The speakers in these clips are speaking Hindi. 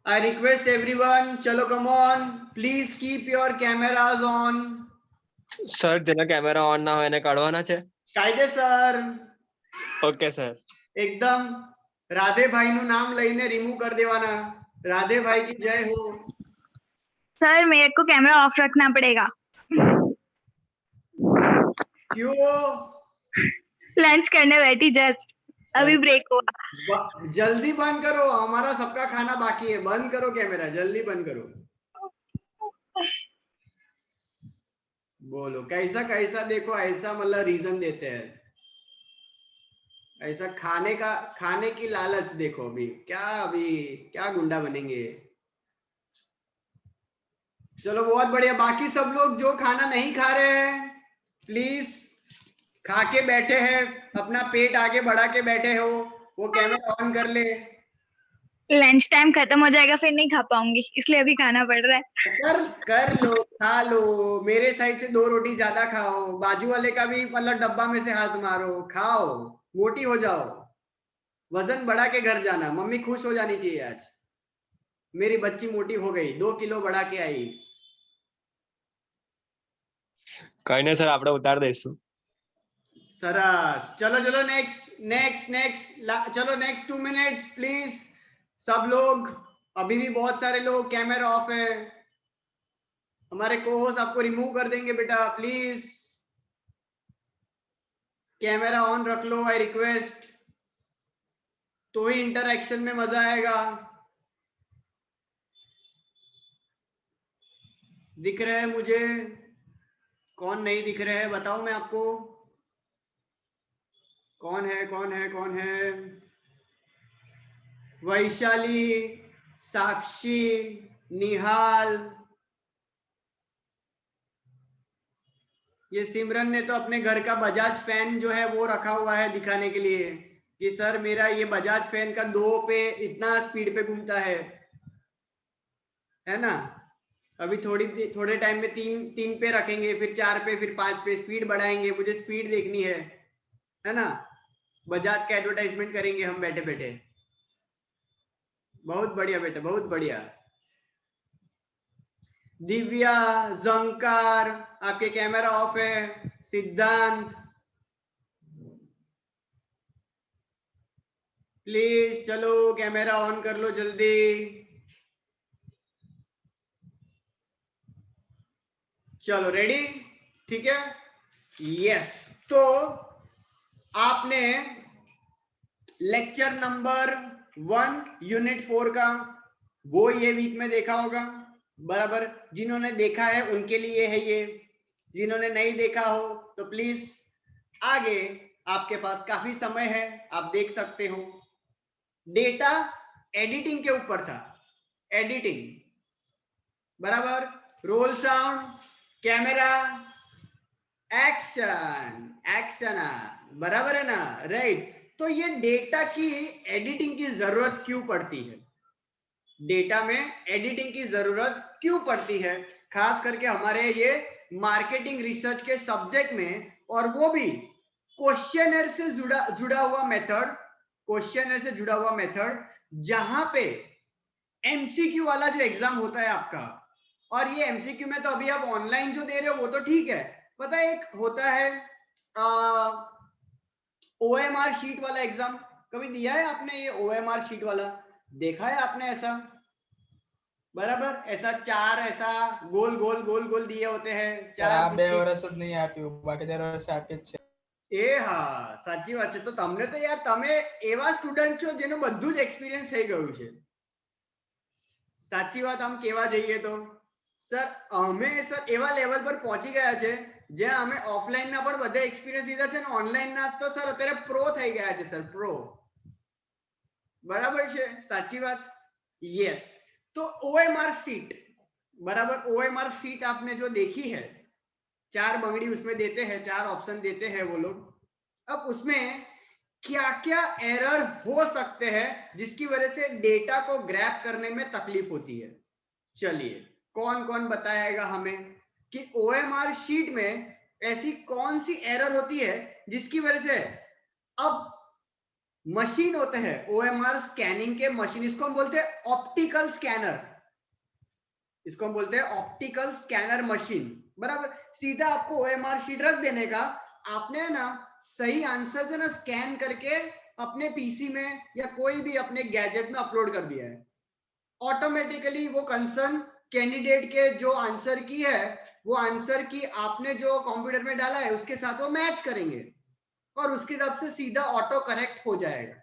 I request everyone, chalo come on, please keep your cameras on. Sir જેના કેમેરા ઓન ના હોય એને કાઢવાના છે. કાયદેસર. Okay sir. एकदम राधे भाई નું નામ લઈને रिमूव कर देवाना. राधे भाई की जय हो. सर मेरे को कैमरा ऑफ रखना पड़ेगा. क्यों? लंच करने बैठी जस्ट अभी ब्रेक हुआ. जल्दी बंद करो, हमारा सबका खाना बाकी है. बंद करो कैमरा, जल्दी बंद करो. बोलो कैसा कैसा, देखो ऐसा मतलब रीजन देते हैं, ऐसा खाने की लालच. देखो अभी क्या गुंडा बनेंगे. चलो बहुत बढ़िया. बाकी सब लोग जो खाना नहीं खा रहे हैं प्लीज खा के बैठे हैं, अपना पेट आगे बढ़ा के बैठे हो, वो कैमरा ऑन कर ले. लंच टाइम खत्म हो जाएगा फिर नहीं खा पाऊंगी, इसलिए अभी खाना पड़ रहा है. कर लो, खा लो. मेरे साइड से 2 रोटी ज्यादा खाओ, बाजू वाले का भी मतलब डब्बा में से हाथ मारो, खाओ, मोटी हो जाओ, वजन बढ़ा के घर जाना. मम्मी खुश हो जानी चाहिए आज, मेरी बच्ची मोटी हो गई, 2 किलो बढ़ा के आई. કઈ નહીં સર, આપણે ઉતાર દઈશું. सरस. चलो चलो नेक्स्ट चलो नेक्स्ट 2 मिनट्स प्लीज. सब लोग, अभी भी बहुत सारे लोग कैमरा ऑफ है. हमारे को-होस्ट आपको रिमूव कर देंगे बेटा, प्लीज कैमरा ऑन रख लो. आई रिक्वेस्ट, तो ही इंटरएक्शन में मजा आएगा. दिख रहे हैं मुझे? कौन नहीं दिख रहे हैं बताओ, मैं आपको. कौन है? वैशाली, साक्षी, निहाल. ये सिमरन ने तो अपने घर का बजाज फैन जो है वो रखा हुआ है दिखाने के लिए कि सर मेरा ये बजाज फैन का 2 पे इतना स्पीड पे घूमता है ना. अभी थोड़े टाइम में 3 पे रखेंगे, फिर 4 पे, फिर 5 पे स्पीड बढ़ाएंगे. मुझे स्पीड देखनी है ना. बजाज का एडवर्टाइजमेंट करेंगे हम बैठे बैठे. बहुत बढ़िया बेटा, बहुत बढ़िया. दिव्या, जंकार, आपके कैमरा ऑफ है. सिद्धांत, प्लीज चलो कैमरा ऑन कर लो जल्दी. चलो रेडी, ठीक है. यस. तो आपने लेक्चर नंबर 1 यूनिट 4 का वो ये वीक में देखा होगा बराबर. जिन्होंने देखा है उनके लिए है ये, जिन्होंने नहीं देखा हो तो प्लीज आगे आपके पास काफी समय है, आप देख सकते हो. डेटा एडिटिंग के ऊपर था, एडिटिंग बराबर. रोल साउंड, कैमरा, एक्शन बराबर है ना. राइट. तो ये डेटा की एडिटिंग की जरूरत क्यों पड़ती है, डेटा में एडिटिंग की जरूरत क्यों पड़ती है, खास करके हमारे ये मार्केटिंग रिसर्च के सब्जेक्ट में, और वो भी क्वेश्चनर से जुड़ा हुआ मेथड, जहां पे एमसीक्यू वाला जो एग्जाम होता है आपका. और ये एमसीक्यू में तो अभी आप ऑनलाइन जो दे रहे हो वो तो ठीक है, पता है एक होता है ओएमआर शीट वाला एग्जाम. कभी दिया है आपने ये ओएमआर शीट वाला? देखा है आपने ऐसा बराबर? ऐसा 4 ऐसा गोल गोल गोल गोल दिए होते हैं. 4 2 વર્ષ જ નહીં આપ્યું, બાકી 10 વર્ષ આપી જ છે. એ હા સાચી વાત છે. તો તમને તો યાર, તમે એવા સ્ટુડન્ટ છો જેનું બધું જ એક્સપિરિયન્સ થઈ ગયું છે. સાચી વાત આમ કેવા જઈએ તો સર અમે સર એવા લેવલ પર પહોંચી ગયા છે જ્યાં અમે ઓફલાઈન ના પણ બધા એક્સપિરિયન્સ લીધા છે ને ઓનલાઈન ના તો સર અત્યારે પ્રો થઈ ગયા છે સર, પ્રો. બરાબર છે, સાચી વાત. यस. तो ओएमआर सीट बराबर, ओएमआर सीट आपने जो देखी है, 4 बंगड़ी उसमें देते हैं, 4 ऑप्शन देते हैं वो लोग. अब उसमें क्या क्या एरर हो सकते हैं जिसकी वजह से डेटा को ग्रैब करने में तकलीफ होती है. चलिए कौन कौन बताएगा हमें कि ओएमआर शीट में ऐसी कौन सी एरर होती है जिसकी वजह से अब मशीन होते हैं OMR स्कैनिंग के मशीन, इसको हम बोलते हैं ऑप्टिकल स्कैनर, इसको हम बोलते हैं ऑप्टिकल स्कैनर मशीन। बराबर, सीधा आपको OMR शीट रख देने का, आपने ना सही आंसर से ना स्कैन करके अपने पीसी में या कोई भी अपने गैजेट में अपलोड कर दिया है, ऑटोमेटिकली वो कंसर्न कैंडिडेट के जो आंसर की है वो आंसर की आपने जो कंप्यूटर में डाला है उसके साथ वो मैच करेंगे और उसके हिसाब से सीधा ऑटो करेक्ट हो जाएगा।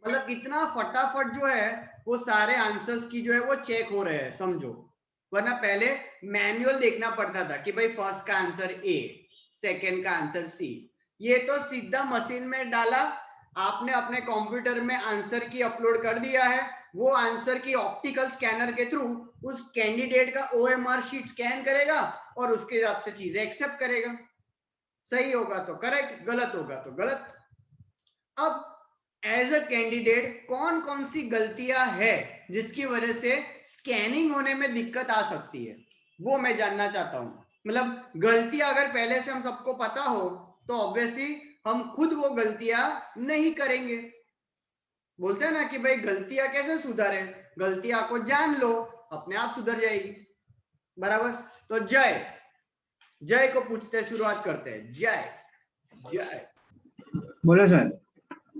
मतलब कितना फटाफट जो है वो सारे आंसर्स की जो है वो चेक हो रहे हैं, समझो। वरना पहले मैनुअल देखना पड़ता था कि भाई फर्स्ट का आंसर ए, सेकंड का आंसर सी। ये तो सीधा मशीन में डाला आपने, अपने कंप्यूटर में आंसर की अपलोड कर दिया है, वो आंसर की ऑप्टिकल स्कैनर के थ्रू उस कैंडिडेट का OMR शीट स्कैन करेगा और उसके हिसाब से चीजें एक्सेप्ट करेगा। सही होगा तो करेक्ट, गलत होगा तो गलत। अब एज अ कैंडिडेट कौन कौन सी गलतियां है जिसकी वजह से स्कैनिंग होने में दिक्कत आ सकती है, वो मैं जानना चाहता हूं। मतलब गलतियां अगर पहले से हम सबको पता हो तो ऑब्वियसली हम खुद वो गलतियां नहीं करेंगे। बोलते हैं ना कि भाई गलतियां कैसे सुधारे, गलतियां को जान लो, अपने आप सुधर जाएगी। बराबर, तो जय, जय को पूछते शुरुआत करते हैं। जय, जय बोलो सर।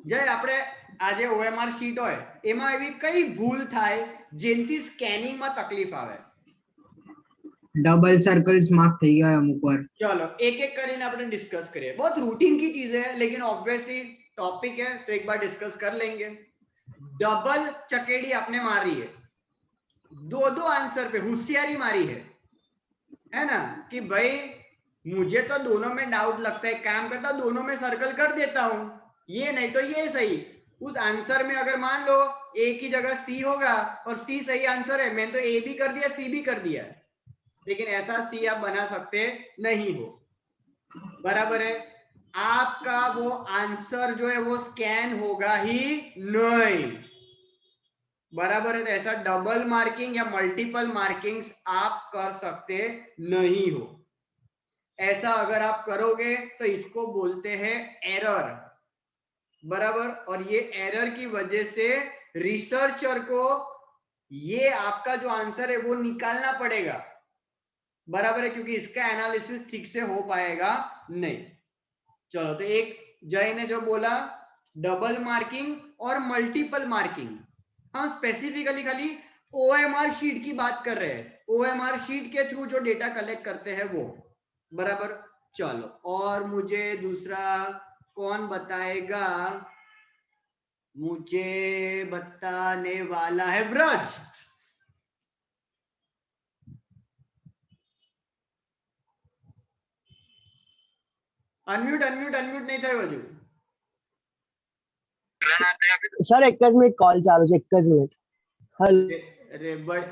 जय, આપણે આજે OMR શીટ હોય એમાં એવી કઈ ભૂલ થાય જેનથી સ્કેનિંગ માં તકલીફ આવે? डबल सर्कल्स मार्क થઈ ગયા અમુક વાર। चलो एक एक કરીને આપણે डिस्कस करिए। बहुत रूटीन की चीज है लेकिन ऑब्वियसली टॉपिक है तो एक बार डिस्कस कर लेंगे। डबल चकेड़ी आपने मारी है, दो दो आंसर पे होशियारी मारी है ना, कि भाई मुझे तो दोनों में डाउट लगता है, काम करता दोनों में सर्कल कर देता हूं, ये नहीं तो ये सही। उस आंसर में अगर मान लो ए की जगह सी होगा और सी सही आंसर है, मैंने तो ए भी कर दिया सी भी कर दिया, लेकिन ऐसा सी आप बना सकते नहीं हो। बराबर है, आपका वो आंसर जो है वो स्कैन होगा ही नहीं। बराबर है, तो ऐसा डबल मार्किंग या मल्टीपल मार्किंग्स आप कर सकते नहीं हो। ऐसा अगर आप करोगे तो इसको बोलते हैं एरर। बराबर, और ये एरर की वजह से रिसर्चर को ये आपका जो आंसर है वो निकालना पड़ेगा। बराबर है, क्योंकि इसका एनालिसिस ठीक से हो पाएगा नहीं। चलो, तो एक जय ने जो बोला डबल मार्किंग और मल्टीपल मार्किंग, हम स्पेसिफिकली खाली OMR शीट की बात कर रहे हैं, OMR शीट के थ्रू जो डेटा कलेक्ट करते हैं वो। बराबर, चलो, और मुझे दूसरा कौन बताएगा? मुझे बताने वाला है व्रज। अनम्यूट अनम्यूट अनम्यूट नहीं था वजू। सर एक मिनट कॉल चालू है, एक मिनट। हेलो। अरे बड़े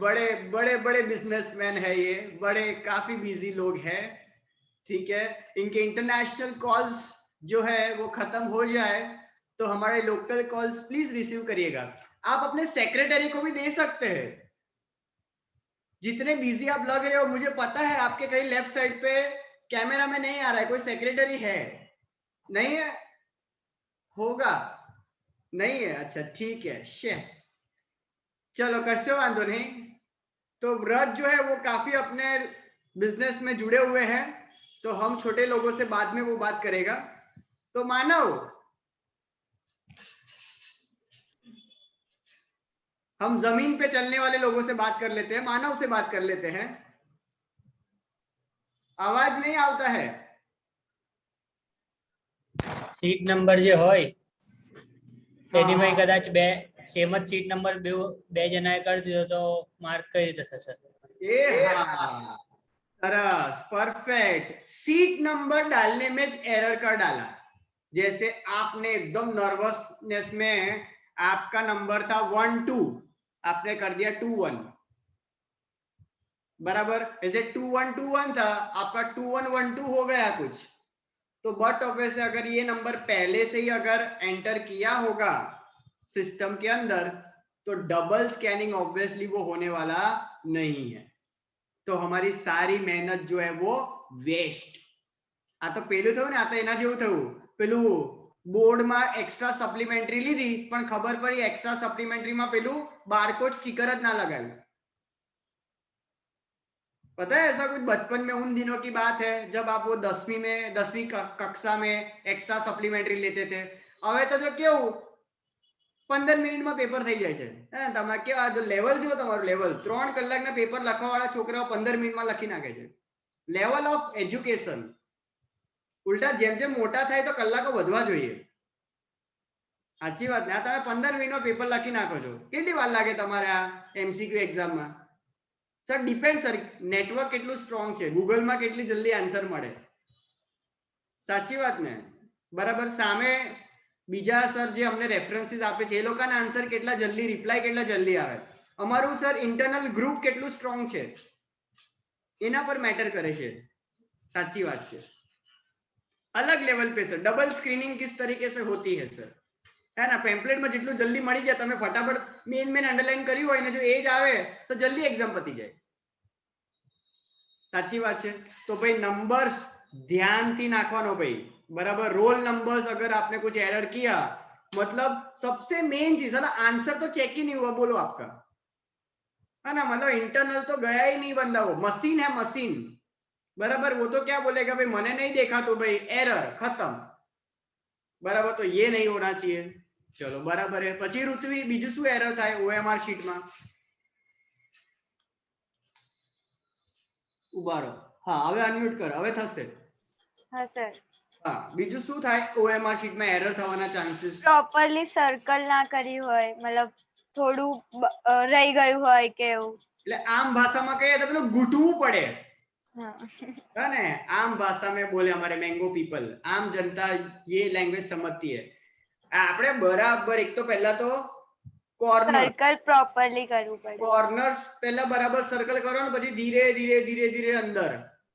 बड़े बड़े बड़े बिजनेसमैन है ये, बड़े काफी बिजी लोग हैं, ठीक है। इनके इंटरनेशनल कॉल्स जो है वो खत्म हो जाए तो हमारे लोकल कॉल्स प्लीज रिसीव करिएगा। आप अपने सेक्रेटरी को भी दे सकते हैं, जितने बिजी आप लग रहे हो मुझे पता है आपके कहीं लेफ्ट साइड पे कैमरा में नहीं आ रहा है, कोई सेक्रेटरी है? नहीं है? होगा? नहीं है? अच्छा ठीक है, चलो कश्य वांदो नहीं। तो व्रत जो है वो काफी अपने बिजनेस में जुड़े हुए हैं, तो हम छोटे लोगों से बाद में वो बात करेगा। तो मानव, हम जमीन पे चलने वाले लोगों से बात कर लेते हैं, मानव से बात कर लेते हैं। आवाज नहीं आता है। सीट नंबर जो होय તેની ભાઈ કદાચ બે સેમ જ સીટ નંબર બે જણાએ કરી દીધો તો માર્ક કઈ રીતે થશે? ए हाँ, सरस, परफेक्ट। सीट नंबर डालने में एरर कर डाला। जैसे आपने एकदम नर्वसनेस में आपका नंबर था 1-2, आपने कर दिया 2-1। बराबर, जैसे 2-1-2-1 था, आपका 2-1-1-2 हो गया कुछ। तो बट ऑब्वियसली अगर ये नंबर पहले से ही अगर एंटर किया होगा सिस्टम के अंदर तो डबल स्कैनिंग ऑब्वियसली वो होने वाला नहीं है, तो हमारी सारी मेहनत जो है वो वेस्ट। आ तो पेलू थયું ને, આ તો એના જેવું થયું, પેલું બોર્ડમાં એક્સ્ટ્રા સપ્લિમેન્ટરી લીધી પણ ખબર પડી એક્સ્ટ્રા સપ્લિમેન્ટરીમાં પેલું बारकोड स्टिकर જ ના લગાવ્યું. पता है ऐसा कुछ बचपन में उन दिनों की बात है जब आप वो 10वीं कक्षा में एक्स्ट्रा सप्लीमेंट्री लेते थे. હવે તો જો કેવું 15 મિનિટમાં પેપર થઈ જાય છે. તમે કેવા જો લેવલ જો તમારું લેવલ 3 કલાકના પેપર લખવા વાળા છોકરાઓ 15 મિનિટમાં લખી નાખે છે. Level of education. ઉલટા જેમ જેમ મોટા થાય તો કલાકો વધવા જોઈએ. સાચી વાત ને? તમે 15 મિનિટમાં પેપર લખી નાખો છો. કેટલી વાર લાગે તમારે આ એમસીક્યુ એક્ઝામમાં? સર ડિપેન્ડ સર નેટવર્ક કેટલું સ્ટ્રોંગ છે, ગૂગલમાં કેટલી જલ્દી આન્સર મળે. સાચી વાત ને? બરાબર. સામે બીજા સર જે અમને રેફરન્સીસ આપે છે એ લોકોના આન્સર કેટલા જલ્દી, રિપ્લાય કેટલા જલ્દી આવે. અમારું સર ઇન્ટરનલ ગ્રુપ કેટલું સ્ટ્રોંગ છે એના પર મેટર કરે છે. સાચી વાત છે. अलग लेवल पे सर डबल स्क्रीनिंग किस तरीके से होती है सर, है ना? पेम्पलेट में जितलू जल्दी मળી જાય તમે फटाफट मेन अंडरलाइन કર્યું હોય ને જો એ જ આવે તો જલ્દી એક્ઝામ પતી જાય. સાચી વાત છે. तो भाई नंबर्स ध्यान થી નાખવાનો ભાઈ, बराबर. रोल नंबर्स अगर आपने कुछ एरर किया मतलब सबसे मेन चीज है ना, आंसर तो चेक ही नहीं हुआ बोलो आपका, है ना? मतलब इंटरनल तो गया ही नहीं बंदा, वो मशीन है मशीन, बराबर. वो तो क्या बोलेगा भाई मैंने नहीं देखा तो भाई एरर खत्म, बराबर. तो ये नहीं होना चाहिए. चलो बराबर है. પછી ઋત્વી બીજું શું એરર થાય ઓએમઆર શીટમાં? ઉભા રહો. હા હવે અનમ્યુટ કર, હવે થશે. હા સર. હા બીજું શું થાય ઓએમઆર શીટમાં એરર થવાના ચાન્સીસ? પ્રોપરલી સર્કલ ના કરી હોય, મતલબ થોડું રહી ગયું હોય કે એવું. એટલે આમ ભાષામાં કહીએ તો પેલું ગૂંટવું પડે, હા है ना? आम भाषा में बोले हमारे मैंगो पीपल, आम जनता ये लैंग्वेज समझती है. આપણે બરાબર એક તો પહેલા તો કોર્નર સર્કલ પ્રોપરલી કરવું પડે. કોર્નર્સ પહેલા બરાબર સર્કલ કરવાનું, પછી ધીરે ધીરે ધીરે ધીરે અંદર,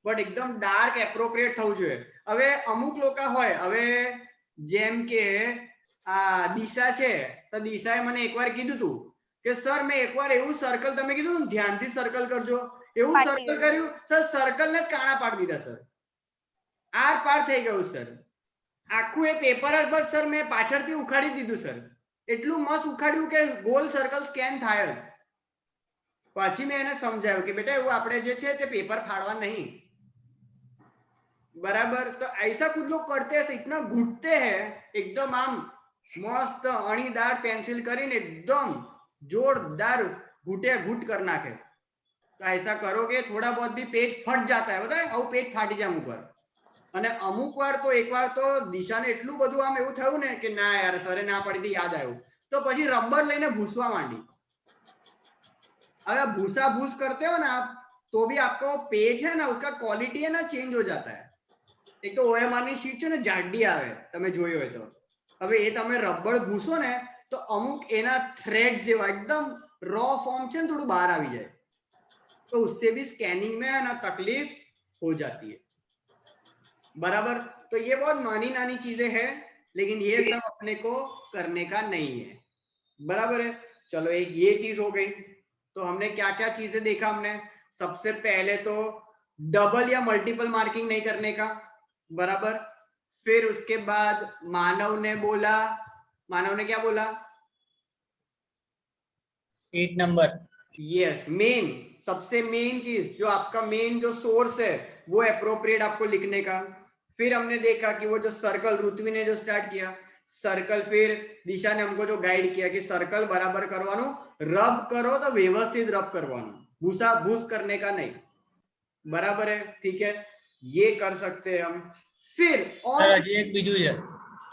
બટ એકદમ ડાર્ક એપ્રોપ્રિએટ થવું જોઈએ. હવે અમુક લોકો હોય, હવે જેમ કે આ દિશા છે તો દિશાએ મને એકવાર કીધું હતું કે સર મેં એકવાર એવું સર્કલ તમે કીધું ધ્યાનથી સર્કલ કરજો, એવું સર્કલ કર્યું સર, સર્કલ ને જ કાણા પાડી દીધા સર, આર પાર થઈ ગયું સર. આખું એ પેપર પર સર મેં પાછળથી ઉખાડી દીધું સર, એટલું મસ્ત ઉખાડ્યું કે ગોલ સર્કલ સ્કેન થાય જ. પછી મેં એને સમજાવ્યું કે બેટા એવું આપણે જે છે તે પેपर फाड़वा नहीं, बराबर. तो ऐसा कुछ लोग करते हैं, इतना घुटते हैं एकदम आम मस्त अणीदार पेंसिल કરીને एकदम जोरदार घुटे घुट कर नाखे. तो ऐसा करोगे थोड़ा बहुत भी पेज फट जाता है, बताए આવું પેજ ફાટી જાય અમુક વાર. અને અમુક વાર તો એકવાર તો દિશાને એટલું બધું આમ એવું થયું ને કે ના યાર સરે ના પડી હતી, યાદ આવ્યું તો પછી રબર લઈને ભૂસવા માંડી. अगर भूसा भूस करते हो ना आप तो भी आपको पेज है ना उसका क्वालिटी है ना चेंज हो जाता है. एक तो ओएमआर ની શીટ છે ને જાડી આવે, તમે જોઈ હોય તો. હવે એ તમે રબર ભૂસો ને તો અમુક એના થ્રેડ જેવા एकदम रॉ फॉर्म છે ને થોડું બહાર આવી જાય, तो उससे भी स्कैनिंग में है ना तकलीफ हो जाती है, बराबर. तो ये बहुत नानी नानी चीजें हैं लेकिन ये सब अपने को करने का नहीं है, बराबर है. चलो एक ये चीज हो गई. तो हमने क्या क्या चीजें देखा? हमने सबसे पहले तो डबल या मल्टीपल मार्किंग नहीं करने का, बराबर. फिर उसके बाद मानव ने बोला, मानव ने क्या बोला? Seat number. यस, मेन सबसे मेन चीज जो आपका मेन जो सोर्स है वो एप्रोप्रिएट आपको लिखने का. फिर हमने देखा कि वो जो सर्कल ऋत्वी ने जो स्टार्ट किया सर्कल, फिर दिशा ने हमको जो गाइड किया कि सर्कल बराबर करवानो, रब करो तो व्यवस्थित रब करवानो, भूसा भूस करने का नहीं, बराबर है. ठीक है, ये कर सकते हैं हम. फिर और હજી એક બીજું છે,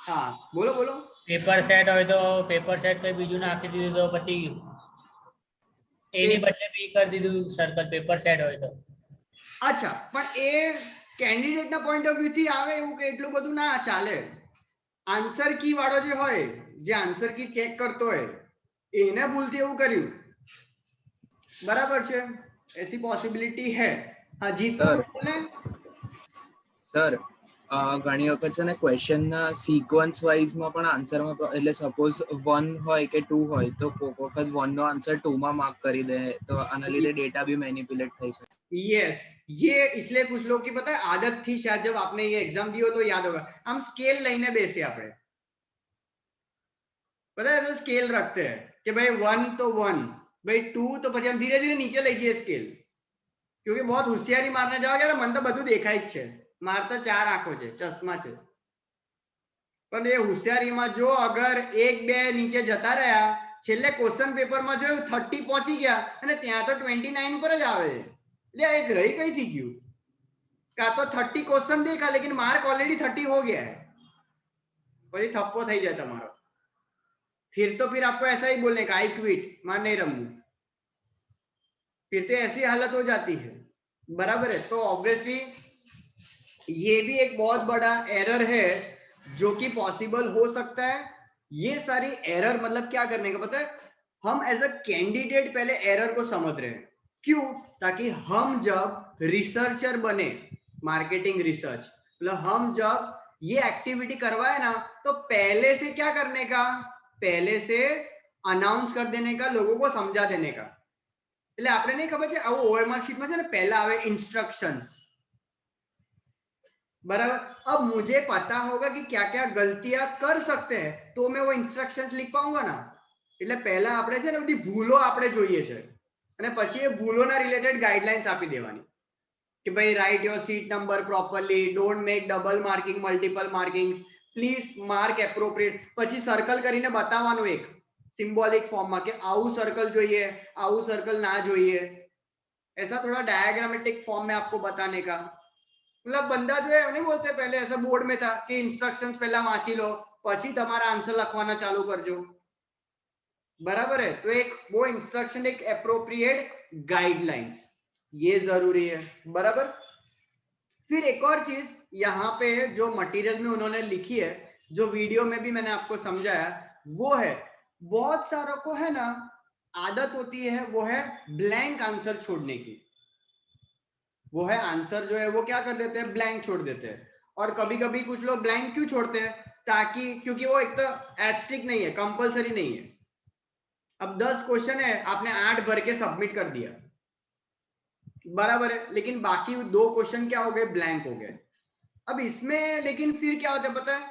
हाँ बोलो बोलो. પેપર સેટ હોય તો પેપર સેટ કઈ બીજું નાખી દીધું તો પતી ગયું. એની બદલે બી કરી દીધું સર્કલ પેપર સેટ હોય તો. અચ્છા, પણ એ કેન્ડિડેટ ના પોઈન્ટ ઓફ વ્યૂ થી આવે એવું કે એટલું બધું ના ચાલે. આન્સર કી વાળો જે હોય, જે આન્સર કી ચેક કરતો હોય એને ભૂલથી એવું કર્યું, બરાબર છે. ऐसी पॉसिबिलिटी है. हाँ जीत ने સર ઘણી વખત છે ને ક્વેશ્ચન ના સિક્વન્સ વાઇઝ માં પણ આન્સરમાં એટલે સપોઝ 1 હોય કે 2 હોય તો કોક વખત 1 નો આન્સર 2 માં માર્ક કરી દે તો આના લીધે ડેટા भी મેનિપ્યુલેટ થઈ શકે. यस, ये इसलिए कुछ लोग की पता है आदत थी शायद, जब आपने ये एग्जाम दियो तो याद होगा हम स्केल લઈને બેસે આપણે पता है, ऐसा स्केल रखते हैं कि भाई 1 तो 1, भाई 2 तो પછી हम धीरे धीरे नीचे લઈ જઈએ સ્કેલ, क्योंकि बहुत होशियारी मारने जाओगे तो मन तो બધું દેખાય જ છે, મારતા 4 આંખો છે, ચશ્મા છે, પણ એ હોશિયારીમાં જો અગર 1 2 નીચે જતા રહ્યા, છેલ્લે ક્વેશ્ચન પેપરમાં જો 30 પહોંચી ગયા અને ત્યાં તો 29 પર જ આવે, એટલે એક રહી કઈ થી ગયું, કા તો 30 क्वेश्चन देखा लेकिन मार्क ऑलरेडी 30 हो गया है, પછી થપ્પો થઈ જાય તમારો, फिर आपको ऐसा ही बोलने का आई क्विट, मैं नहीं रहूंगा, फिर तो ऐसी हालत हो जाती है, बराबर है। तो ऑब्वियसली ये भी एक बहुत बड़ा एरर है जो कि पॉसिबल हो सकता है। ये सारी एरर मतलब क्या करने का पता है, हम एज अ कैंडिडेट पहले एरर को समझ रहे हैं, क्यों, ताकि हम जब रिसर्चर बने, मार्केटिंग रिसर्च, मतलब हम जब ये एक्टिविटी करवाए ना, तो पहले से क्या करने का, पहले से अनाउंस कर देने का, लोगों को समझा देने का, એટલે આપણે નહીં ખબર છે આવું OMR શીટમાં છે ને પહેલા આવે ઇન્સ્ટ્રક્શન્સ, बराबर। अब मुझे पता होगा कि क्या क्या गलतियां कर सकते हैं तो मैं वो इंस्ट्रक्शंस लिख पाऊंगा ना, એટલે પહેલા આપણે છે ને બધી ભૂલો આપણે જોઈએ છે અને પછી એ ભૂલોના રિલેટેડ ગાઈડલાઇન્સ આપી દેવાની કે ભાઈ write your seat number properly, don't make double marking, multiple markings, please mark appropriate, પછી સર્કલ કરીને બતાવવાનું એક सिंबॉलिक फॉर्म में कि आउ सर्कल જોઈએ, आउ सर्कल ना જોઈએ, ऐसा थोड़ा डायग्रामेटिक फॉर्म में आपको बताने का, मतलब बंदा जो है नहीं बोलते पहले ऐसा बोर्ड में था कि इंस्ट्रक्शंस पहला वांची लो પછી તમારા આન્સર લખવાના ચાલુ કરજો, बराबर है। तो एक वो इंस्ट्रक्शन, एक एप्रोप्रिएट गाइडलाइंस, ये जरूरी है, बराबर। फिर एक और चीज यहाँ पे जो मटेरियल में उन्होंने लिखी है, जो वीडियो में भी मैंने आपको समझाया, वो है बहुत सारों को है ना आदत होती है, वो है ब्लैंक आंसर छोड़ने की, वो है आंसर जो है वो क्या कर देते हैं, ब्लैंक छोड़ देते हैं। और कभी कभी कुछ लोग ब्लैंक क्यों छोड़ते हैं, ताकि क्योंकि वो एक तो एस्ट्रिक नहीं है, कंपलसरी नहीं है। अब 10 क्वेश्चन है, आपने 8 भर के सबमिट कर दिया, बराबर है, लेकिन बाकी 2 क्वेश्चन क्या हो गए, ब्लैंक हो गए। अब इसमें लेकिन फिर क्या होता है पता है,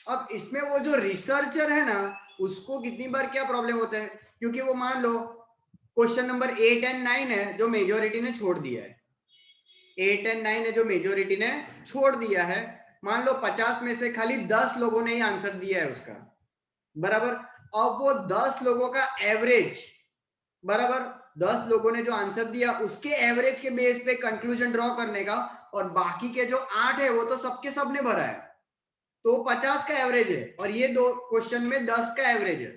अब इसमें वो जो रिसर्चर है ना, उसको कितनी बार क्या प्रॉब्लम होता है, क्योंकि वो मान लो क्वेश्चन नंबर 8 और 9 है जो मेजोरिटी ने छोड़ दिया है, 8 और 9 है जो मेजोरिटी ने छोड़ दिया है, मान लो 50 में से खाली 10 लोगों ने ही आंसर दिया है उसका, बराबर। अब वो 10 लोगों का एवरेज, बराबर, 10 लोगों ने जो आंसर दिया उसके एवरेज के बेस पे कंक्लूजन ड्रॉ करने का, और बाकी के जो 8 है वो तो सबके सब ने भरा है, तो 50 का एवरेज है, और ये 2 क्वेश्चन में 10 का एवरेज है,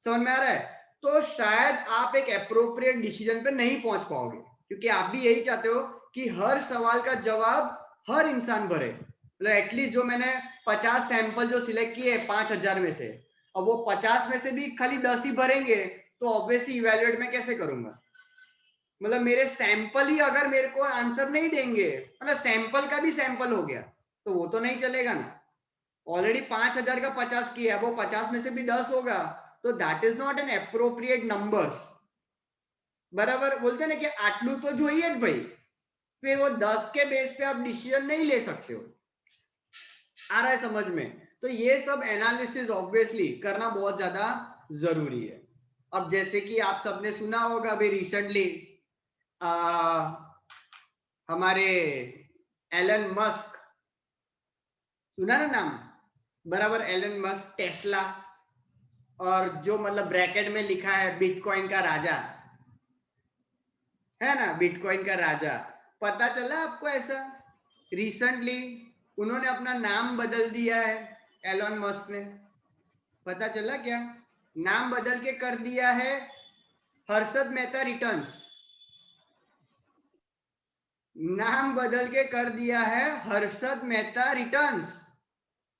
समझ में आ रहा है। तो शायद आप एक एप्रोप्रिएट डिसीजन पे नहीं पहुंच पाओगे, क्योंकि आप भी यही चाहते हो कि हर सवाल का जवाब हर इंसान भरे, मतलब एटलीस्ट जो मैंने 50 सैंपल जो सिलेक्ट किए 5000 में से, अब वो 50 में से भी खाली 10 ही भरेंगे, तो ऑब्वियसली इवैल्यूएट मैं कैसे करूंगा, मतलब मेरे सैंपल ही अगर मेरे को आंसर नहीं देंगे, मतलब सैंपल का भी सैंपल हो गया, तो वो तो नहीं चलेगा ना। ऑलरेडी 5000 का 50 किया, वो 50 में से भी 10 होगा, तो that is not an appropriate numbers, बराबर। बोलते हैं ना कि आटलू तो જોઈએ જ भाई, फिर वो 10 के बेस पे आप डिसीजन नहीं ले सकते हो, आ रहा है समझ में। तो ये सब एनालिसिस ऑब्वियसली करना बहुत ज्यादा जरूरी है। अब जैसे कि आप सबने सुना होगा अभी रिसेंटली हमारे एलन मस्क, सुना ना नाम, बराबर, एलन मस्क, टेस्ला, और जो मतलब ब्रैकेट में लिखा है बिटकॉइन का राजा, है ना, बिटकॉइन का राजा। पता चला आपको ऐसा, रिसेंटली उन्होंने अपना नाम बदल दिया है, एलन मस्क ने, पता चला क्या, नाम बदल के कर दिया है हर्षद मेहता रिटर्न्स, नाम बदल के कर दिया है हर्षद मेहता रिटर्न्स।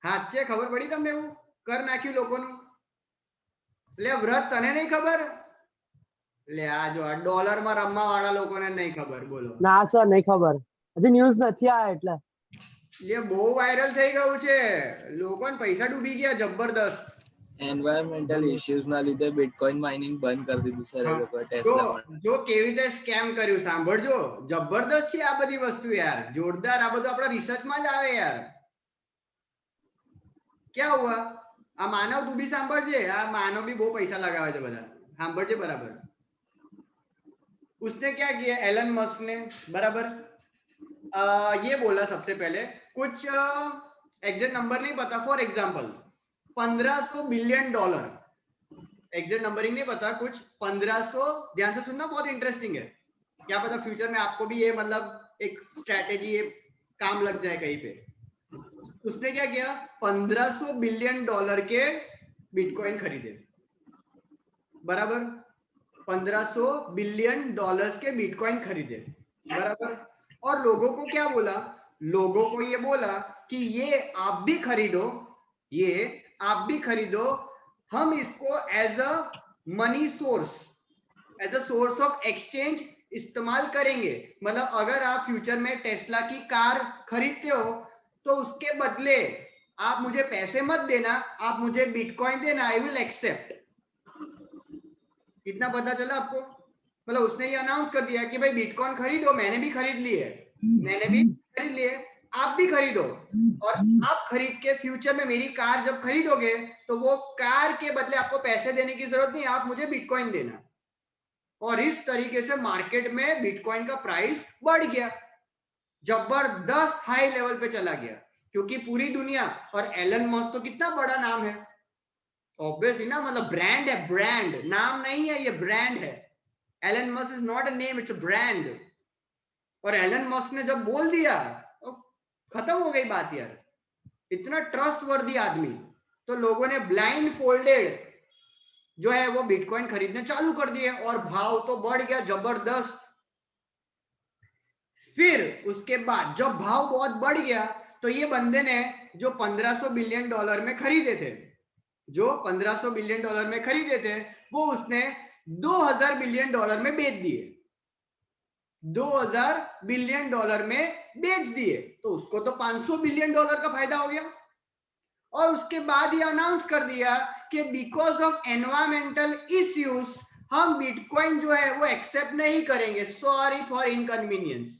हाथ से खबर पड़ी तमने, वो कर नाख्યું લોકોનું, એટલે વ્રત તને નહીં ખબર, એટલે આ જો આ ડોલર માં રમવા વાળા લોકોને નહીં ખબર, બોલો। ના સર નહીં ખબર, હજી ન્યૂઝ નથી આયા એટલે એટલે બહુ વાયરલ થઈ ગયું છે, લોકોને પૈસા ડૂબી ગયા જબરદસ્ત। એન્વાયરમેન્ટલ ઇશ્યુઝ ના લીધે બિટકોઇન માઇનિંગ બંધ કરી દીધું સર એ લોકોએ ટેસ્લા વાળા। જો કેવી રીતે સ્કેમ કર્યું સાંભળજો, જબરદસ્ત છે આ બધી વસ્તુ यार, जोरदार, આ બધું આપણા રિસર્ચ માં જ આવે यार। क्या हुआ, આ માનવ તું બી સાંભળજે, આ માનવ બી બહુ પૈસા લગાવે છે બધા, સાંભળજે બરાબર. उसने क्या किया एलन मस्क ने, बराबर ये बोला सबसे पहले कुछ एग्जैक्ट नंबर नहीं पता, for example $1500 billion, exact numbering नहीं पता, कुछ 1500, ध्यान से सुनना बहुत इंटरेस्टिंग है, क्या पता फ्यूचर में आपको भी ये मतलब एक स्ट्रैटेजी काम लग जाए कहीं पे. उसने क्या किया, $1500 बिलियन के बिटकॉइन खरीदे, बराबर 1500 बिलियन डॉलर्स के बिटकॉइन खरीदे, बराबर. और लोगों को क्या बोला, लोगों को ये बोला कि ये आप भी खरीदो, ये आप भी खरीदो, हम इसको as a money source, as a source of exchange इस्तेमाल करेंगे. मतलब अगर आप फ्यूचर में टेस्ला की कार खरीदते हो तो उसके बदले आप मुझे पैसे मत देना, आप मुझे बिटकॉइन देना, आई विल एक्सेप्ट. इतना पता चला आपको. मतलब उसने ये अनाउंस कर दिया कि भाई बिटकॉइन खरीदो, मैंने भी खरीद लिए, मैंने भी खरीद लिए, आप भी खरीदो, और आप खरीद के फ्यूचर में मेरी कार जब खरीदोगे तो वो कार के बदले आपको पैसे देने की जरूरत नहीं, आप मुझे बिटकॉइन देना. और इस तरीके से मार्केट में बिटकॉइन का प्राइस बढ़ गया, जबरदस्त हाई लेवल पे चला गया, क्योंकि पूरी दुनिया, और एलन मस्क तो कितना बड़ा नाम है ऑब्वियसली ना, मतलब ब्रांड है, ब्रांड, नाम नहीं है, ये ब्रांड है. Elon Musk is not a name, it's a brand. और एलन मस्क ने जब बोल दिया तो खत्म हो गई बात यार, इतना ट्रस्टवर्दी आदमी. तो लोगों ने ब्लाइंड फोल्डेड जो है वो बिटकॉइन खरीदने चालू कर दिए, और भाव तो बढ़ गया जबरदस्त. फिर उसके बाद जब भाव बहुत बढ़ गया तो ये बंदे ने जो $1500 बिलियन में खरीदे थे, जो $1500 बिलियन में खरीदे थे, वो उसने $2000 बिलियन में बेच दिए, $2000 बिलियन में बेच दिए. तो उसको तो $500 बिलियन का फायदा हो गया. और उसके बाद ये अनाउंस कर दिया कि बिकॉज ऑफ एनवायरमेंटल इश्यूज हम बिटकॉइन जो है वो एक्सेप्ट नहीं करेंगे, सॉरी फॉर इनकन्वीनियंस,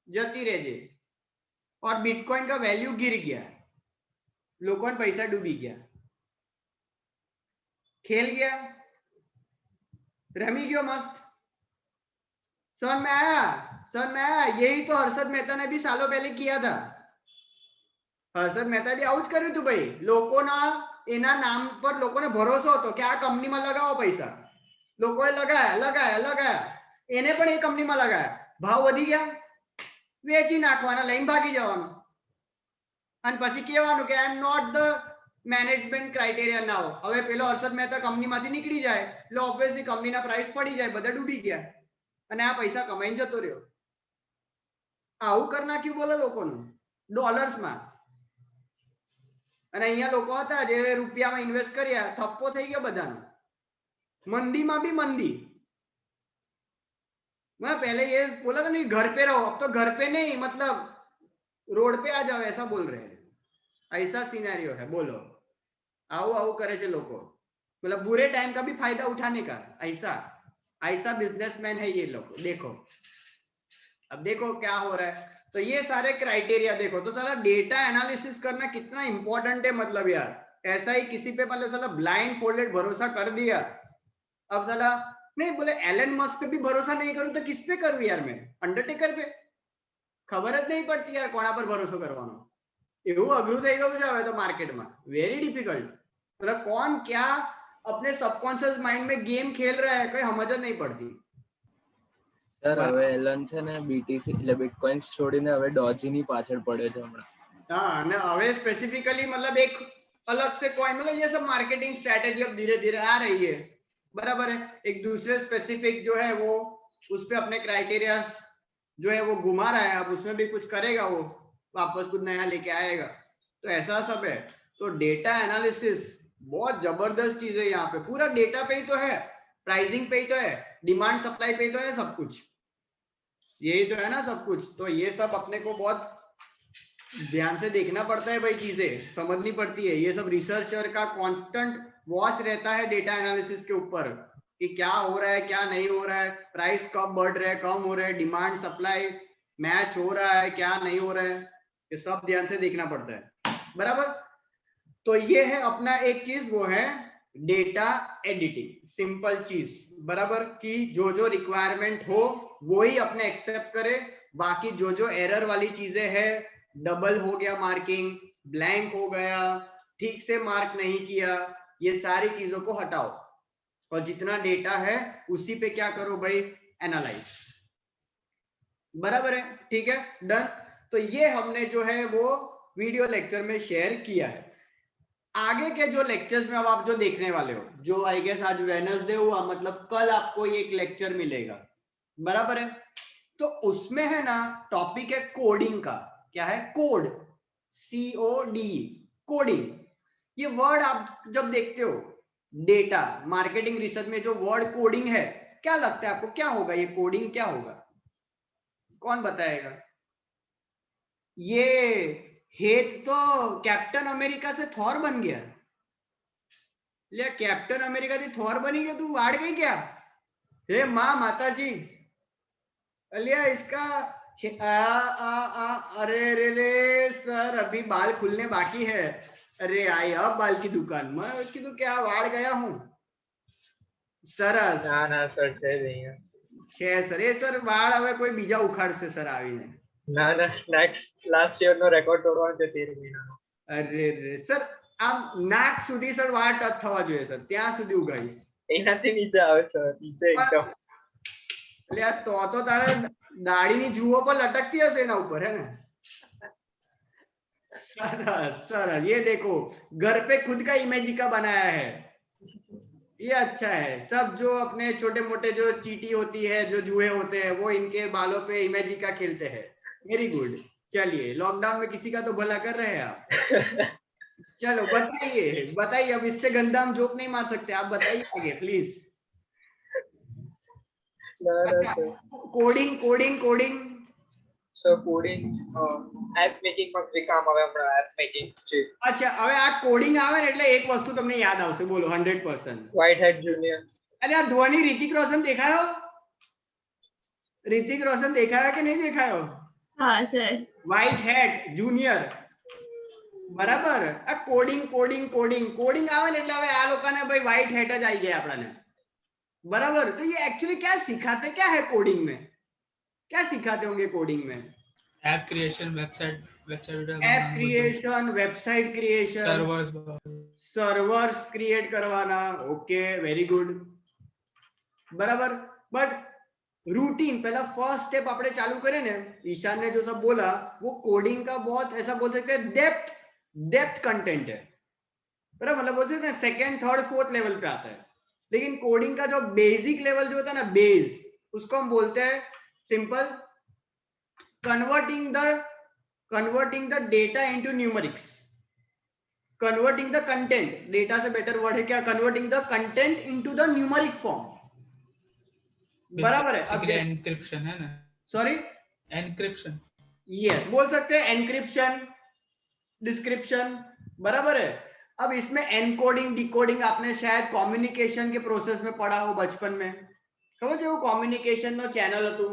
जती रहे. और बिटकॉइन का वैल्यू गिर गया, लोगों ने पैसा डूबी गया, खेल गया, रमी गयो मस्त. समझ में आया, समझ में आया. यही तो हर्षद मेहता ने भी सालों पहले किया था. हर्षद मेहता भी आउट કર્યું હતું ભાઈ, લોકોના એના નામ પર લોકોને ભરોસો હતો કે આ કંપનીમાં લગાવો પૈસા, લોકોએ લગાયા લગાયા લગાયા, એને પણ એ કંપનીમાં લગાયા, ભાવ વધી ગયા, વેચી નાખવાના, લઈને ભાગી જવાનું, અને પછી કહેવાનું કે I am not the management criteria now. હવે પેલો હર્ષદ મહેતા કંપનીમાંથી નીકળી જાય એટલે ઓબ્વિયસલી કંપનીના પ્રાઇસ પડી જાય, બધા ડૂબી ગયા, અને આ પૈસા કમાઈને જતો રહ્યો. આવું કરી નાખ્યું બોલો લોકોનું ડોલર્સમાં. અને અહીંયા લોકો હતા જે રૂપિયામાં ઇન્વેસ્ટ કર્યા, થપ્પો થઈ ગયો બધાનો. મંદીમાં બી મંદી. मैं पहले ये बोला था नहीं घर पे रहो, अब तो घर पे नहीं, मतलब रोड पे आ जाओ ऐसा बोल रहे हैं. ऐसा सिनेरियो है, बोलो आओ आओ करे चे लोगों, मतलब बुरे टाइम का भी फायदा उठाने का, ऐसा ऐसा बिजनेसमैन है ये लोग. देखो अब देखो क्या हो रहा है. तो ये सारे क्राइटेरिया देखो, तो साला डेटा एनालिसिस करना कितना इंपॉर्टेंट है. मतलब यार ऐसा ही किसी पे मतलब साला ब्लाइंड फोल्डेड भरोसा कर दिया. अब साला नहीं बोले एलन मस्क पे भी भरोसा नहीं करूं तो किस पे करूं यार, मैं अंडरटेकर पे. खबर ज नहीं पड़ती यार कोना पर भरोसा करवानो. એવું અઘરું થઈ ગયું છે હવે તો માર્કેટમાં, વેરી ડિફિકલ્ટ. मतलब कौन क्या अपने सबकॉन्शियस माइंड में गेम खेल रहा है कोई समझ જ नहीं पड़ती. સર હવે એલન છે ને બીટીસી એટલે બિટકોઇન્સ છોડીને હવે ડોજી ની પાછળ પડ્યો છે હમણાં. हाँ અને હવે स्पेसिफिकली मतलब एक अलग से कॉइन, मतलब ये सब मार्केटिंग स्ट्रेटेजी अब धीरे धीरे आ रही है, बराबर है. एक दूसरे स्पेसिफिक जो है वो उस पे अपने क्राइटेरिया जो है वो घुमा रहा है, अब उसमें भी कुछ करेगा, वो वापस कुछ नया लेके आएगा. तो ऐसा सब है. तो डेटा एनालिसिस बहुत जबरदस्त चीज है. यहाँ पे पूरा डेटा पे ही तो है, प्राइसिंग पे ही तो है, डिमांड सप्लाई पे ही तो है, सब कुछ यही तो है ना सब कुछ. तो ये सब अपने को बहुत ध्यान से देखना पड़ता है भाई, चीजें समझनी पड़ती है. ये सब रिसर्चर का कांस्टेंट वॉच रहता है डेटा एनालिसिस के ऊपर कि क्या हो रहा है क्या नहीं हो रहा है, प्राइस कब बढ़ रहा है कम हो रहा है, डिमांड सप्लाई मैच हो रहा है क्या नहीं हो रहा है, ये सब ध्यान से देखना पड़ता है, बराबर. तो ये है अपना एक चीज, वो है डेटा एडिटिंग, सिंपल चीज, बराबर, कि जो जो रिक्वायरमेंट हो वो ही अपने एक्सेप्ट करे, बाकी जो जो एरर वाली चीजें हैं, डबल हो गया मार्किंग, ब्लैंक हो गया, ठीक से मार्क नहीं किया, ये सारी चीजों को हटाओ और जितना डेटा है उसी पे क्या करो भाई, एनालाइज। बराबर है, ठीक है, डन। तो ये हमने जो है वो वीडियो लेक्चर में शेयर किया है। आगे के जो लेक्चर्स में अब आप जो देखने वाले हो, जो आई गेस आज वेडनेसडे हुआ, मतलब कल आपको एक लेक्चर मिलेगा, बराबर है, तो उसमें है ना टॉपिक है कोडिंग का। क्या है? Code, COD, coding. ये वर्ड आप जब देखते हो डेटा मार्केटिंग रिसर्च में, जो वर्ड कोडिंग है, क्या लगता है आपको क्या होगा? ये कोडिंग क्या होगा? कौन बताएगा? ये हेत तो कैप्टन अमेरिका से थॉर बन गया। ले कैप्टन अमेरिका थी थॉर बनी गया, तू वाड़ गई क्या? हे माँ माता जी, अलिया इसका अरे रे रे सर, अभी बाल खुलने बाकी है। अरे आई अब बाल की दुकान, मैं कीधु क्या वाड़ गया हूँ। सरस ના ના સર છે જ અહીંયા. છે સર, એ સર વાળ હવે કોઈ બીજા ઉખાડશે સર આવીને. ના ના નેક્સ્ટ લાસ્ટ યર નો રેકોર્ડ તોડવાનો છે 13 મહિનાનો. અરે રે સર, આમ નાક સુધી સર વાળ ટચ થવા જોઈએ સર, ત્યાં સુધી ઉગાડીશ. એનાથી નીચે આવે સર, નીચે એકદમ. એટલે આ તો તારે દાઢીની જુઓ પર લટકતી હશે એના ઉપર, है ना? सरस सरस, ये देखो घर पे खुद का इमेजिका बनाया है, ये अच्छा है। सब जो अपने छोटे मोटे जो चींटी होती है, जो जुए होते हैं, वो इनके बालों पे इमेजिका खेलते हैं। Very good. चलिए, लॉकडाउन में किसी का तो भला कर रहे हैं आप। चलो बताइए बताइए, अब इससे गंदा हम जोक नहीं मार सकते, आप बताइए आगे please. Coding coding coding sir coding app making માં જે કામ આવે આપણા એપ મેકિંગ છે. अच्छा, હવે આ કોડિંગ આવે ને એટલે એક વસ્તુ તમને યાદ આવશે, બોલો 100%. વ્હાઇટ હેડ જુનિયર. अरे आ ध्वनि ऋतिक रोशन देखायो? ऋतिक रोशन देखाया कि नहीं देखायो? हाँ सर। व्हाइट हेड जूनियर, बराबर। आ कोडिंग कोडिंग कोडिंग कोडिंग आवे ने એટલે હવે આ લોકોને ભાઈ व्हाइट हेड જ આવી ગયા આપણાને, बराबर। तो ये एक्चुअली क्या सिखाते, क्या है कोडिंग में, क्या सिखाते होंगे कोडिंग में? App creation, website app creation, website creation, servers create करवाना। ओके, वेरी गुड, बराबर। बट रूटीन पहला फर्स्ट स्टेप आपने चालू करे ने, ईशान ने जो सब बोला वो कोडिंग का बहुत ऐसा बोल सकते हैं डेप्थ कंटेंट है, बराबर। मतलब बोल सकते हैं सेकंड थर्ड फोर्थ लेवल पे आता है, लेकिन कोडिंग का जो बेसिक लेवल जो होता है ना, बेस, उसको हम बोलते हैं simple converting the data into numerics, converting the content, data से बेटर वर्ड है क्या, converting the content into the numeric form, बराबर है। अब एनक्रिप्शन है ना, सॉरी एनक्रिप्शन, यस बोल सकते हैं, एनक्रिप्शन, डिस्क्रिप्शन, बराबर है। अब इसमें एनकोडिंग डिकोडिंग आपने शायद कम्युनिकेशन के प्रोसेस में पढ़ा हो बचपन में, खबर है? वो कम्युनिकेशन नो चैनल हतु,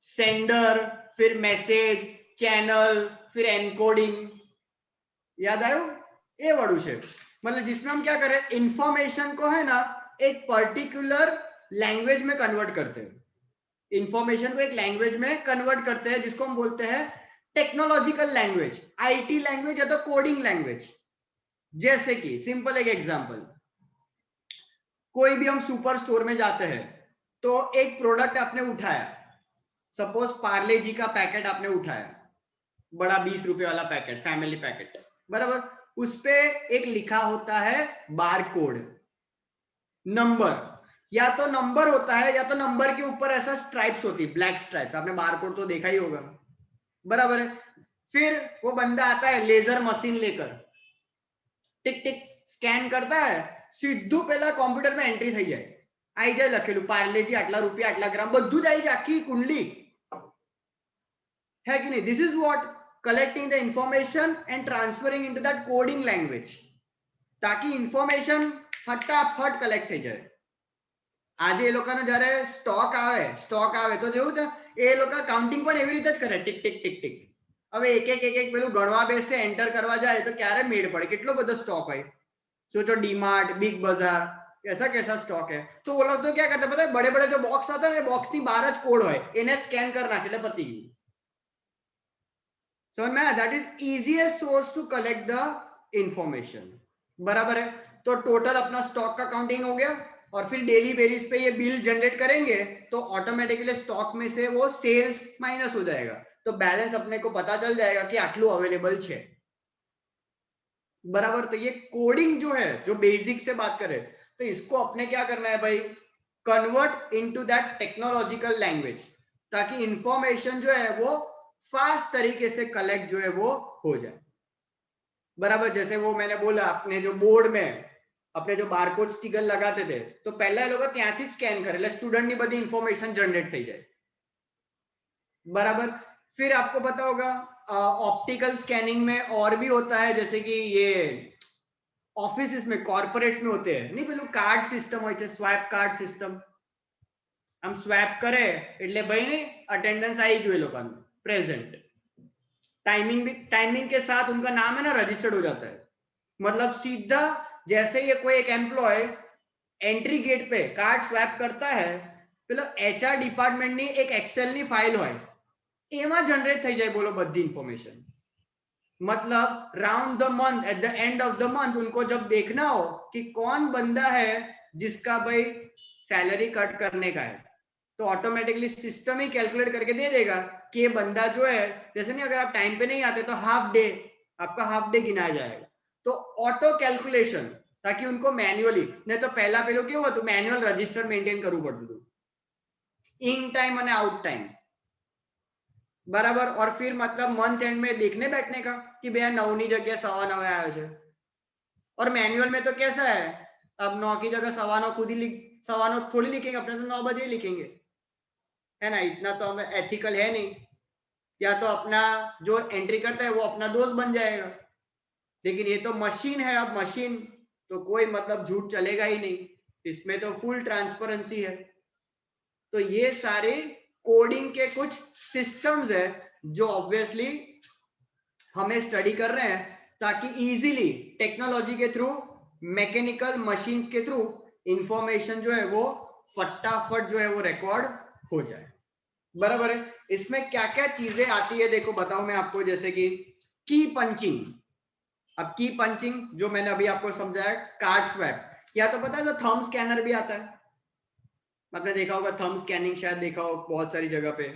सेंडर, फिर मैसेज, चैनल, फिर एनकोडिंग, याद आयो? ये वड़ू है, मतलब जिसमें हम क्या करें, इंफॉर्मेशन को है ना एक पर्टिकुलर लैंग्वेज में कन्वर्ट करते हैं, इंफॉर्मेशन को एक लैंग्वेज में कन्वर्ट करते हैं, जिसको हम बोलते हैं टेक्नोलॉजिकल लैंग्वेज, आईटी लैंग्वेज या तो कोडिंग लैंग्वेज। जैसे कि सिंपल एक एग्जांपल, कोई भी हम सुपर स्टोर में जाते हैं तो एक प्रोडक्ट आपने उठाया, सपोज पार्ले जी का पैकेट आपने उठाया, बड़ा 20 रुपए वाला पैकेट, फैमिली पैकेट, बराबर। उस पे एक लिखा होता है बार कोड, नंबर, या तो नंबर होता है या तो नंबर के ऊपर ऐसा स्ट्राइप्स होती है, ब्लैक स्ट्राइप्स, आपने बार कोड तो देखा ही होगा, बराबर है। फिर वो बंदा आता है लेजर मशीन लेकर, टिक टिक स्कैन करता है, सीधू पहला कॉम्प्यूटर में एंट्री થઈ જાય, आई जाए લખેલું પાર્લેજી આટલા રૂપિયા આટલા ગ્રામ, બધું જ આવી જાય, આખી કુંડલી है कि नहीं? This is what collecting the information and transferring into that coding language, ताकि इंफॉर्मेशन फटाफट कलेक्ट થઈ જાય। આજે એ લોકોને જ્યારે સ્ટોક આવે તો જેવું એ લોકો કાઉન્ટિંગ પણ એવી રીતે જ કરે, ટિક ટિક ટિક ટિક, હવે એક એક પેલું ગણવા બેસે એન્ટર કરવા જાય તો ક્યારે મેળ પડે, કેટલો બધો સ્ટોક હોય. सोचो डीमार्ट, बिग बाजार, कैसा कैसा स्टॉक है. तो वो लोग तो क्या करते पता है, बड़े बड़े जो बॉक्स आता है बॉक्स की 12 कोड હોય એને સ્કેન કરી નાખે એટલે પતી ગયું. समझ में आया? That is easiest source to collect the information. बराबर है. तो टोटल अपना स्टॉक का काउंटिंग हो गया और फिर डेली बेसिस पे ये बिल जनरेट करेंगे तो ऑटोमेटिकली स्टॉक में से वो सेल्स माइनस हो जाएगा. तो बैलेंस अपने को पता चल जाएगा कि आटलू अवेलेबल है. बराबर. तो ये कोडिंग जो है, जो बेसिक से बात करें, तो इसको अपने क्या करना है भाई, convert into that technological language, ताकि इंफॉर्मेशन जो है वो फास्ट तरीके से कलेक्ट जो है वो हो जाए. बराबर. जैसे वो मैंने बोला अपने जो बोर्ड में अपने जो बारकोड स्टिकर लगाते थे तो पहला लोग ત્યાંથી જ સ્કેન કરે એટલે સ્ટુડન્ટ ની બધી ઇન્ફોર્મેશન जनरेट થઈ જાય. बराबर. फिर आपको पता होगा ऑप्टिकल स्कैनिंग में और भी होता है, जैसे कि ये ऑफिस में कॉर्पोरेट्स में होते हैं नहीं, પેલું કાર્ડ સિસ્ટમ હોય છે, સ્વાઇપ કાર્ડ સિસ્ટમ. हम સ્વાઇપ કરે એટલે ભાઈ ને અટેન્ડન્સ આવી ગયું એ લોકોનું प्रेजेंट. टाइमिंग के साथ उनका नाम है ना रजिस्टर्ड हो जाता है. मतलब सीधा जैसे ये कोई एक एम्प्लॉय एंट्री गेट पे कार्ड स्वैप करता है, પેલો HR डिपार्टमेंट ની એક एक्सेल ની फाइल હોય એમાં जनरेट થઈ જાય બોલો બધી इंफॉर्मेशन. मतलब round the month, at the end of the month उनको जब देखना हो कि कौन बंदा है जिसका भाई सैलरी कट करने का है, तो ऑटोमेटिकली सिस्टम ही कैलकुलेट करके दे देगा कि ये बंदा जो है, जैसे नहीं अगर आप टाइम पे नहीं आते तो हाफ डे, आपका हाफ डे गिनाया जाएगा. तो ऑटो कैलकुलेशन, ताकि उनको मैन्युअली, नहीं तो पहला पेलो क्यों હતું मैन्युअल रजिस्टर मेंटेन करવું પડતું હતું, इन टाइम અને आउट टाइम. बराबर. और फिर मतलब मंथ एंड में देखने बैठने का कि भैया 9 ની જગ્યા 9:15 आया છે. और मैनुअल में तो कैसा है, अब 9 की जगह 9:15 खुद ही 9:15 थोड़ी लिखेंगे, अपने तो 9 बजे लिखेंगे, है ना. इतना तो हमें एथिकल है नहीं. या तो अपना जो एंट्री करता है वो अपना दोस्त बन जाएगा, लेकिन ये तो मशीन है. अब मशीन तो कोई मतलब झूठ चलेगा ही नहीं, इसमें तो फुल ट्रांसपेरेंसी है. तो ये सारे कोडिंग के कुछ सिस्टम्स है जो ऑब्वियसली हमें स्टडी कर रहे हैं, ताकि इजीली टेक्नोलॉजी के थ्रू, मैकेनिकल मशीन्स के थ्रू इंफॉर्मेशन जो है वो फटाफट जो है वो रिकॉर्ड हो जाए. बराबर है. इसमें क्या क्या चीजें आती है देखो बताऊं मैं आपको, जैसे कि की पंचिंग. अब की पंचिंग जो मैंने अभी आपको समझाया, कार्ड स्वैप, या तो पता है थंब स्कैनर भी आता है, आपने देखा होगा थंब स्कैनिंग, शायद देखा हो बहुत सारी जगह पे.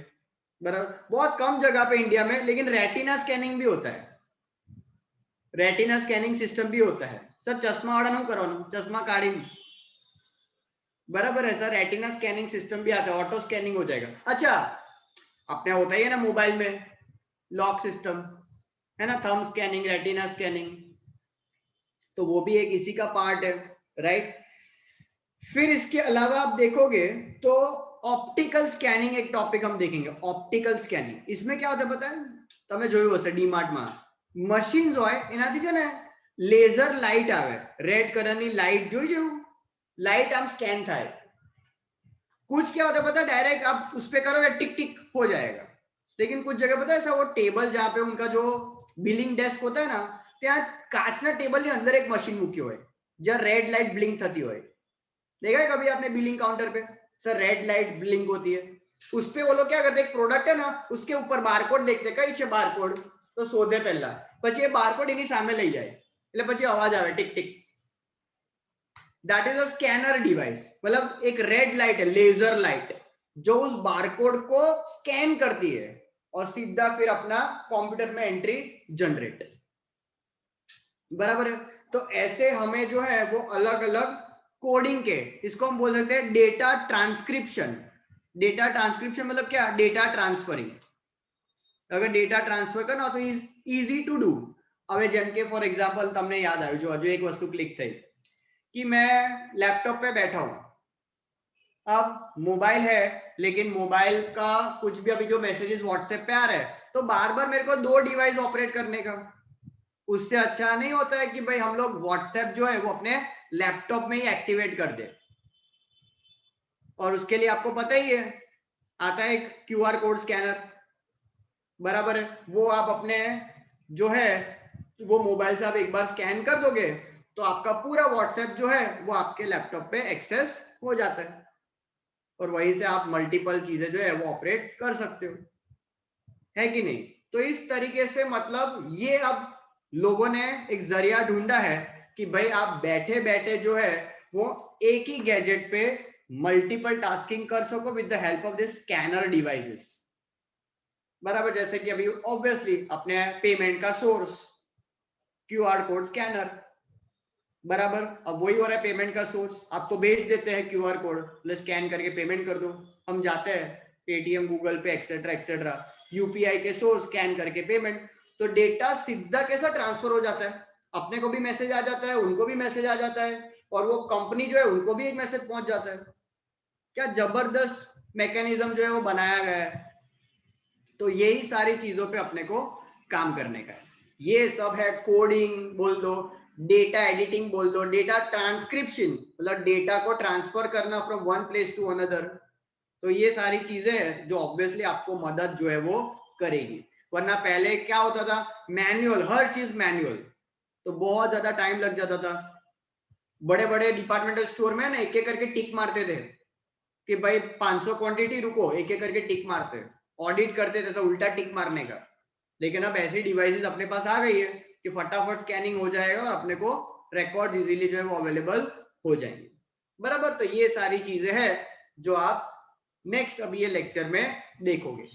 बराबर. बहुत कम जगह पे इंडिया में, लेकिन रेटिना स्कैनिंग भी होता है. रेटिना स्कैनिंग सिस्टम भी होता है. सर चश्मा वाला નું કરવાનું, ચશ્મા કાઢીને. बराबर है सर. रेटिना स्कैनिंग सिस्टम भी आता है, ऑटो स्कैनिंग हो जाएगा. अच्छा, अपने होता ही है ना मोबाइल में लॉक सिस्टम, है ना, थंब स्कैनिंग, रेटिना स्कैनिंग, तो वो भी एक इसी का पार्ट है, राइट. फिर इसके अलावा आप देखोगे तो ऑप्टिकल स्कैनिंग एक टॉपिक हम देखेंगे. ऑप्टिकल स्कैनिंग, इसमें क्या होता है पता है, તમે જોયું હશે ડીમાર્ટ માં મશીન્સ હોય, એનાથી છે ને લેઝર લાઇટ આવે, રેડ કલરની લાઇટ જોઈ જેવું लाइट हम स्कैन था. कुछ क्या होता है पता है, डायरेक्ट आप उस पे करोगे टिक टिक हो जाएगा. लेकिन कुछ जगह पता है ऐसा, वो टेबल जहाँ पे उनका जो बिलिंग डेस्क होता है ना, ત્યાં કાચના ટેબલની અંદર એક મશીન મૂકી હોય જ્યાં રેડ लाइट ब्लिंक થતી હોય. देखा है कभी आपने बिलिंग काउंटर पे, सर रेड लाइट ब्लिंक होती है, उस पे वो लोग क्या करते, एक प्रोडक्ट है ना, उसके ऊपर बारकोड देखते, कई છે बारकोड, तो શોધે પહેલા, પછી એ બારકોડ એની સામે લઈ જાય એટલે પછી અવાજ આવે tick tick. That is a scanner device. मतलब एक रेड लाइट है, लेजर लाइट, जो उस बारकोड को स्कैन करती है और सीधा फिर अपना कंप्यूटर में एंट्री जनरेट. बराबर है. तो ऐसे हमें जो है वो अलग अलग कोडिंग के, इसको हम बोल सकते हैं डेटा ट्रांसक्रिप्शन. डेटा ट्रांसक्रिप्शन मतलब क्या, डेटा ट्रांसफरिंग. अगर डेटा ट्रांसफर करना तो इज इजी टू डू. હવે જેમ કે ફોર એક્ઝામ્પલ તમને યાદ આવ્યું, જો હજુ એક વસ્તુ ક્લિક થઈ कि मैं लैपटॉप पे बैठा हूं, अब मोबाइल है, लेकिन मोबाइल का कुछ भी अभी जो मैसेजेस व्हाट्सएप पे आ रहे हैं, तो बार बार मेरे को 2 डिवाइस ऑपरेट करने का. उससे अच्छा नहीं होता है कि भाई हम लोग व्हाट्सएप जो है वो अपने लैपटॉप में ही एक्टिवेट कर दे. और उसके लिए आपको पता ही है, आता है एक QR कोड स्कैनर, बराबर है, वो आप अपने जो है वो मोबाइल से आप एक बार स्कैन कर दोगे तो आपका पूरा व्हाट्सएप जो है वो आपके लैपटॉप पे एक्सेस हो जाता है और वहीं से आप मल्टीपल चीजें जो है वो ऑपरेट कर सकते हो, है कि नहीं। तो इस तरीके से मतलब ये अब लोगों ने एक जरिया ढूंढा है कि भाई आप बैठे बैठे जो है वो एक ही गैजेट पे मल्टीपल टास्किंग कर सको with the help of this scanner devices. बराबर, जैसे कि अभी ऑब्वियसली अपने पेमेंट का सोर्स क्यूआर कोड स्कैनर, बराबर, अब वही हो रहा है पेमेंट का सोर्स, आपको भेज देते हैं क्यूआर कोड, स्कैन करके पेमेंट कर दो, हम जाते हैं पेटीएम, गूगल पे, एक्सेट्रा एक्सेट्रा, यूपीआई के सोर्स, स्कैन करके पेमेंट, तो डेटा सीधा कैसा ट्रांसफर हो जाता है, अपने को भी मैसेज आ जाता है, उनको भी मैसेज आ जाता है, और वो कंपनी जो है उनको भी एक मैसेज पहुंच जाता है। क्या जबरदस्त मैकेनिज्म जो है वो बनाया गया है। तो यही सारी चीजों पे अपने को काम करने का है। ये सब है कोडिंग बोल दो, डेटा एडिटिंग बोल दो, डेटा ट्रांसक्रिप्शन मतलब डेटा को ट्रांसफर करना from one place to another. तो ये सारी चीजें हैं जो ऑब्वियसली आपको मदद जो है वो करेगी, वरना पहले क्या होता था, मैनुअल, हर चीज मैनुअल, तो बहुत ज्यादा टाइम लग जाता था। बड़े बड़े डिपार्टमेंटल स्टोर में ना एक एक करके टिक मारते थे कि भाई 500 क्वांटिटी, रुको, एक एक करके टिक मारते, ऑडिट करते थे, तो उल्टा टिक मारने का। लेकिन अब ऐसी डिवाइसेस अपने पास आ गई है कि फटाफट स्कैनिंग हो जाएगा और अपने को रिकॉर्ड इजीली जो है वो अवेलेबल हो जाएंगे, बराबर। तो ये सारी चीजें हैं जो आप नेक्स्ट अभी ये लेक्चर में देखोगे,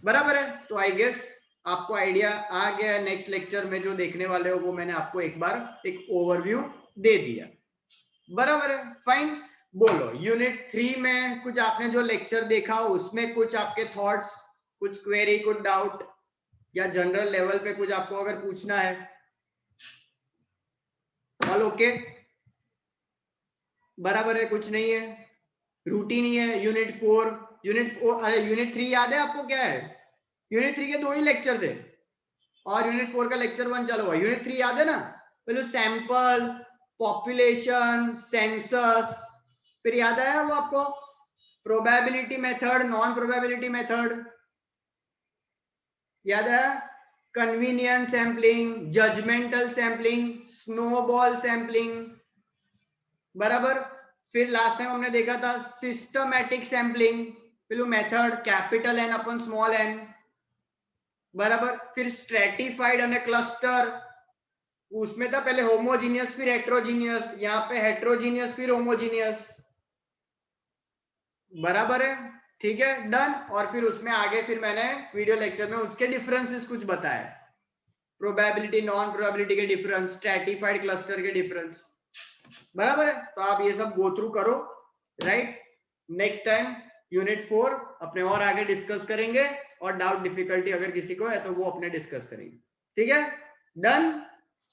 बराबर है। तो आई गेस आपको आइडिया आ गया है, नेक्स्ट लेक्चर में जो देखने वाले हो वो मैंने आपको एक बार एक ओवरव्यू दे दिया, बराबर है, फाइन। बोलो, यूनिट 3 में कुछ आपने जो लेक्चर देखा उसमें कुछ आपके थॉट्स, कुछ क्वेरी, कुछ डाउट, या जनरल लेवल पे कुछ आपको अगर पूछना है, ऑल ओके, बराबर है, कुछ नहीं है, रूटीन ही है। यूनिट 4, अरे यूनिट 3 याद है आपको क्या है? यूनिट 3 के 2 ही लेक्चर थे और यूनिट 4 का लेक्चर 1 चालू हुआ। यूनिट 3 याद है ना, पहले सैंपल, पॉपुलेशन, सेंसस, फिर याद आया वो आपको probability method, non probability method, याद है, convenience sampling, judgemental sampling, snowball sampling, बराबर। फिर लास्ट टाइम हमने देखा था सिस्टमैटिक सैम्पलिंग, फिर method capital N upon small N, बराबर। फिर स्ट्रेटिफाइड एंड क्लस्टर, उसमें था पहले होमोजीनियस फिर हेट्रोजीनियस, यहाँ पे हेट्रोजीनियस फिर होमोजीनियस, बराबर है, ठीक है, डन। और फिर उसमें आगे फिर मैंने वीडियो लेक्चर में उसके डिफरेंसेस कुछ बताए, प्रोबेबिलिटी, नॉन प्रोबेबिलिटी के डिफरेंस, स्ट्रेटिफाइड क्लस्टर के डिफरेंस, बराबर है। तो आप ये सब गो थ्रू करो, राइट। नेक्स्ट टाइम यूनिट 4 अपने और आगे डिस्कस करेंगे, और डाउट डिफिकल्टी अगर किसी को है तो वो अपने डिस्कस करेंगे, ठीक है, डन।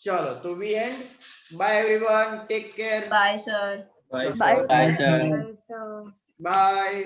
चलो, तो we end, bye everyone, take care, bye sir. Bye Bye. Sir. Bye.